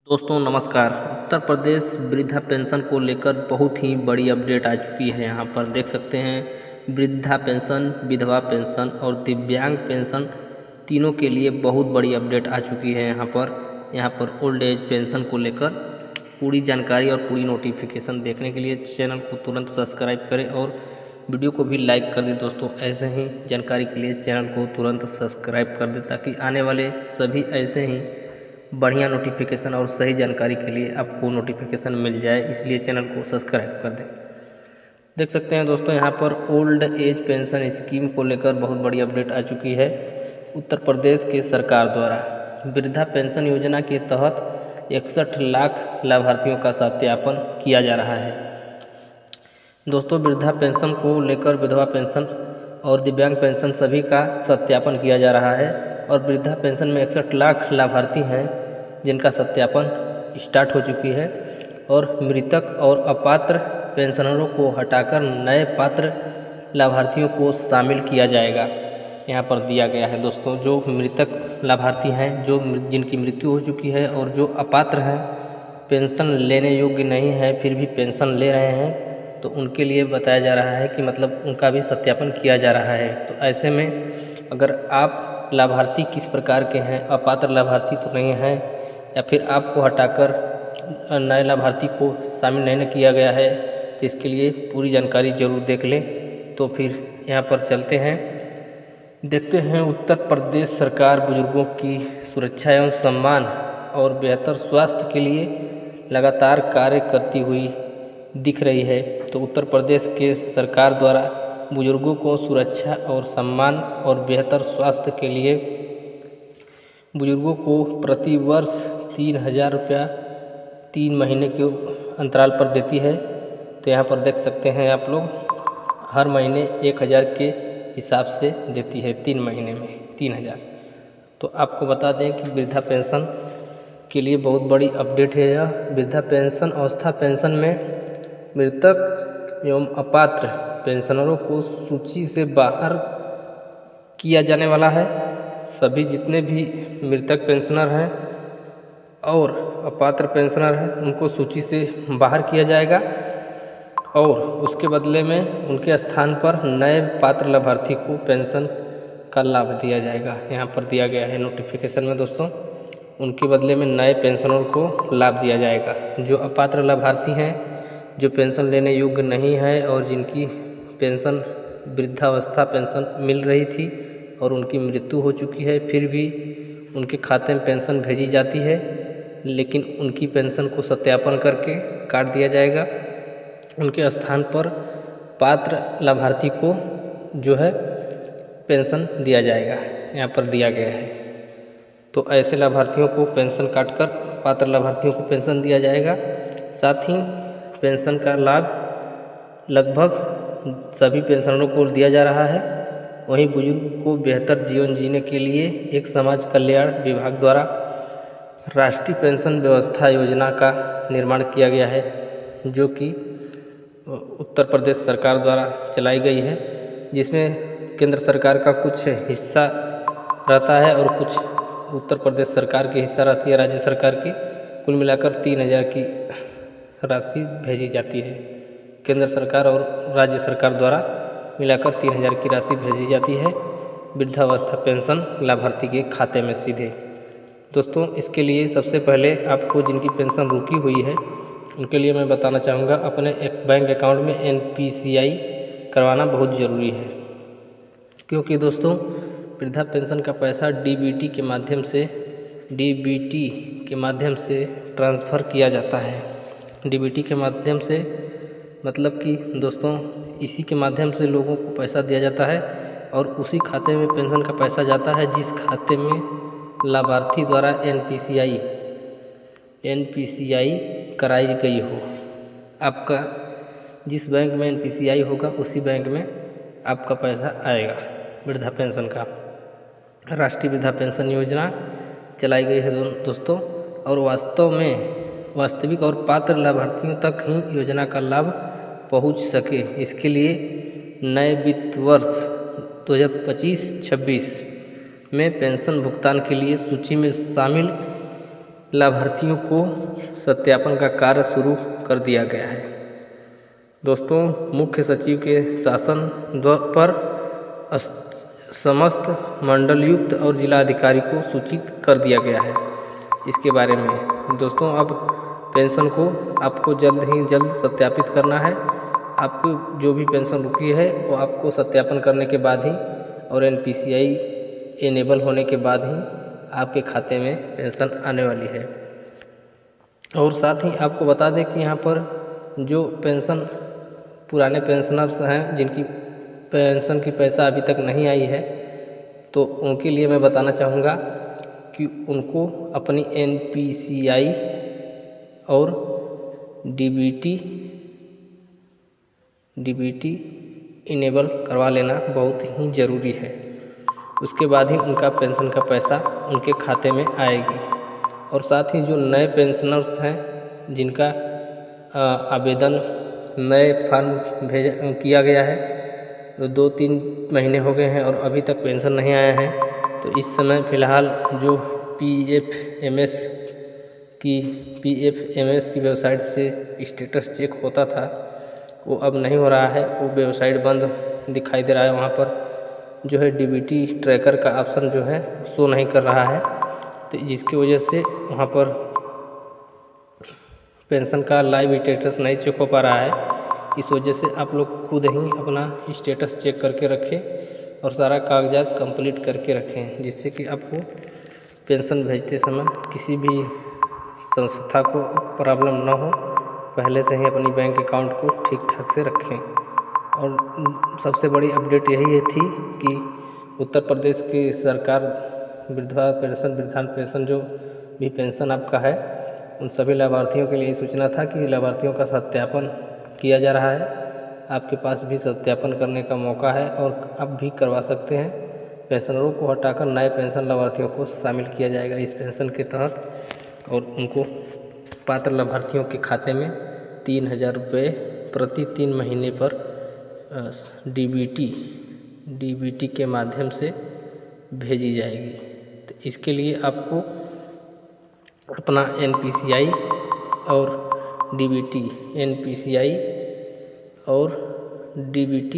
दोस्तों नमस्कार। उत्तर प्रदेश वृद्धा पेंशन को लेकर बहुत ही बड़ी अपडेट आ चुकी है। यहाँ पर देख सकते हैं वृद्धा पेंशन, विधवा पेंशन और दिव्यांग पेंशन तीनों के लिए बहुत बड़ी अपडेट आ चुकी है। यहाँ पर ओल्ड एज पेंशन को लेकर पूरी जानकारी और पूरी नोटिफिकेशन देखने के लिए चैनल को तुरंत सब्सक्राइब करें और वीडियो को भी लाइक कर दें। दोस्तों ऐसे ही जानकारी के लिए चैनल को तुरंत सब्सक्राइब कर दें ताकि आने वाले सभी ऐसे ही बढ़िया नोटिफिकेशन और सही जानकारी के लिए आपको नोटिफिकेशन मिल जाए, इसलिए चैनल को सब्सक्राइब कर दें। देख सकते हैं दोस्तों यहाँ पर ओल्ड एज पेंशन स्कीम को लेकर बहुत बड़ी अपडेट आ चुकी है। उत्तर प्रदेश के सरकार द्वारा वृद्धा पेंशन योजना के तहत 61 लाख लाभार्थियों का सत्यापन किया जा रहा है। दोस्तों वृद्धा पेंशन को लेकर विधवा पेंशन और दिव्यांग पेंशन सभी का सत्यापन किया जा रहा है और वृद्धा पेंशन में 61 लाख लाभार्थी हैं जिनका सत्यापन स्टार्ट हो चुकी है और मृतक और अपात्र पेंशनरों को हटाकर नए पात्र लाभार्थियों को शामिल किया जाएगा। यहाँ पर दिया गया है दोस्तों, जो मृतक लाभार्थी हैं, जिनकी मृत्यु हो चुकी है और जो अपात्र हैं, पेंशन लेने योग्य नहीं है फिर भी पेंशन ले रहे हैं, तो उनके लिए बताया जा रहा है कि मतलब उनका भी सत्यापन किया जा रहा है। तो ऐसे में अगर आप लाभार्थी किस प्रकार के हैं, अपात्र लाभार्थी तो नहीं हैं या फिर आपको हटाकर नए लाभार्थी को शामिल नहीं किया गया है, तो इसके लिए पूरी जानकारी ज़रूर देख लें। तो फिर यहाँ पर चलते हैं, देखते हैं उत्तर प्रदेश सरकार बुजुर्गों की सुरक्षा एवं सम्मान और बेहतर स्वास्थ्य के लिए लगातार कार्य करती हुई दिख रही है। तो उत्तर प्रदेश के सरकार द्वारा बुजुर्गों को सुरक्षा और सम्मान और बेहतर स्वास्थ्य के लिए बुजुर्गों को प्रति वर्ष 3,000 रुपया 3 महीने के अंतराल पर देती है। तो यहाँ पर देख सकते हैं आप लोग, हर महीने 1,000 के हिसाब से देती है, 3 महीने में 3,000। तो आपको बता दें कि वृद्धा पेंशन के लिए बहुत बड़ी अपडेट है यह। वृद्धा पेंशन अवस्था पेंशन में मृतक एवं अपात्र पेंशनरों को सूची से बाहर किया जाने वाला है। सभी जितने भी मृतक पेंशनर हैं और अपात्र पेंशनर हैं उनको सूची से बाहर किया जाएगा और उसके बदले में उनके स्थान पर नए पात्र लाभार्थी को पेंशन का लाभ दिया जाएगा। यहाँ पर दिया गया है नोटिफिकेशन में दोस्तों, उनके बदले में नए पेंशनर को लाभ दिया जाएगा। जो अपात्र लाभार्थी हैं, जो पेंशन लेने योग्य नहीं है और जिनकी पेंशन वृद्धावस्था पेंशन मिल रही थी और उनकी मृत्यु हो चुकी है, फिर भी उनके खाते में पेंशन भेजी जाती है, लेकिन उनकी पेंशन को सत्यापन करके काट दिया जाएगा। उनके स्थान पर पात्र लाभार्थी को जो है पेंशन दिया जाएगा, यहाँ पर दिया गया है। तो ऐसे लाभार्थियों को पेंशन काटकर पात्र लाभार्थियों को पेंशन दिया जाएगा। साथ ही पेंशन का लाभ लगभग सभी पेंशनरों को दिया जा रहा है। वहीं बुजुर्ग को बेहतर जीवन जीने के लिए एक समाज कल्याण विभाग द्वारा राष्ट्रीय पेंशन व्यवस्था योजना का निर्माण किया गया है, जो कि उत्तर प्रदेश सरकार द्वारा चलाई गई है, जिसमें केंद्र सरकार का कुछ हिस्सा रहता है और कुछ उत्तर प्रदेश सरकार की हिस्सा रहती है, राज्य सरकार की। कुल मिलाकर 3,000 की राशि भेजी जाती है। केंद्र सरकार और राज्य सरकार द्वारा मिलाकर 3,000 की राशि भेजी जाती है वृद्धावस्था पेंशन लाभार्थी के खाते में सीधे। दोस्तों इसके लिए सबसे पहले आपको जिनकी पेंशन रुकी हुई है उनके लिए मैं बताना चाहूँगा, अपने एक बैंक अकाउंट में NPCI करवाना बहुत ज़रूरी है, क्योंकि दोस्तों वृद्धा पेंशन का पैसा DBT के माध्यम से ट्रांसफ़र किया जाता है। DBT के माध्यम से मतलब कि दोस्तों इसी के माध्यम से लोगों को पैसा दिया जाता है और उसी खाते में पेंशन का पैसा जाता है जिस खाते में लाभार्थी द्वारा NPCI कराई गई हो। आपका जिस बैंक में NPCI होगा उसी बैंक में आपका पैसा आएगा। वृद्धा पेंशन का राष्ट्रीय वृद्धा पेंशन योजना चलाई गई है दोस्तों, और वास्तविक और पात्र लाभार्थियों तक ही योजना का लाभ पहुंच सके, इसके लिए नए वित्त वर्ष 2025-26 में पेंशन भुगतान के लिए सूची में शामिल लाभार्थियों को सत्यापन का कार्य शुरू कर दिया गया है। दोस्तों, मुख्य सचिव के शासन पर समस्त मंडलयुक्त और जिलाधिकारी को सूचित कर दिया गया है। इसके बारे में दोस्तों, अब पेंशन को आपको जल्द ही जल्द सत्यापित करना है। आपको जो भी पेंशन रुकी है वो आपको सत्यापन करने के बाद ही और NPCI इनेबल होने के बाद ही आपके खाते में पेंशन आने वाली है। और साथ ही आपको बता दें कि यहाँ पर जो पेंशन पुराने पेंशनर्स हैं जिनकी पेंशन की पैसा अभी तक नहीं आई है, तो उनके लिए मैं बताना चाहूँगा कि उनको अपनी NPCI और DBT इनेबल करवा लेना बहुत ही ज़रूरी है। उसके बाद ही उनका पेंशन का पैसा उनके खाते में आएगी। और साथ ही जो नए पेंशनर्स हैं जिनका आवेदन नए फॉर्म किया गया है, 2-3 महीने हो गए हैं और अभी तक पेंशन नहीं आया है, तो इस समय फ़िलहाल जो PFMS की वेबसाइट से स्टेटस चेक होता था वो अब नहीं हो रहा है। वो वेबसाइट बंद दिखाई दे रहा है। वहाँ पर जो है DBT ट्रैकर का ऑप्शन जो है शो नहीं कर रहा है, तो जिसकी वजह से वहाँ पर पेंशन का लाइव स्टेटस नहीं चेक हो पा रहा है। इस वजह से आप लोग खुद ही अपना स्टेटस चेक करके रखें और सारा कागजात कंप्लीट करके रखें, जिससे कि आपको पेंशन भेजते समय किसी भी संस्था को प्रॉब्लम ना हो। पहले से ही अपनी बैंक अकाउंट को ठीक ठाक से रखें। और सबसे बड़ी अपडेट यही थी कि उत्तर प्रदेश की सरकार वृद्धा पेंशन, वृद्धांत पेंशन जो भी पेंशन आपका है, उन सभी लाभार्थियों के लिए सूचना था कि लाभार्थियों का सत्यापन किया जा रहा है। आपके पास भी सत्यापन करने का मौका है और आप भी करवा सकते हैं। पेंशनरों को हटाकर नए पेंशन लाभार्थियों को शामिल किया जाएगा इस पेंशन के तहत और उनको पात्र लाभार्थियों के खाते में 3,000 रुपये प्रति 3 महीने पर DBT के माध्यम से भेजी जाएगी। तो इसके लिए आपको अपना NPCI और NPCI और DBT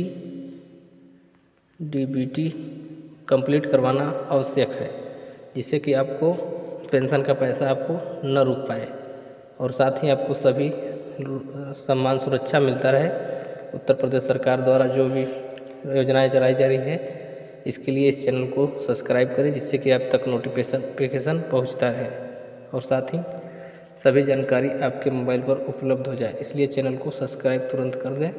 कंप्लीट करवाना आवश्यक है, जिससे कि आपको पेंशन का पैसा आपको न रुक पाए और साथ ही आपको सभी सम्मान सुरक्षा मिलता रहे। उत्तर प्रदेश सरकार द्वारा जो भी योजनाएं चलाई जा रही है, इसके लिए इस चैनल को सब्सक्राइब करें, जिससे कि आप तक नोटिफिकेशन पहुंचता रहे और साथ ही सभी जानकारी आपके मोबाइल पर उपलब्ध हो जाए। इसलिए चैनल को सब्सक्राइब तुरंत कर दें।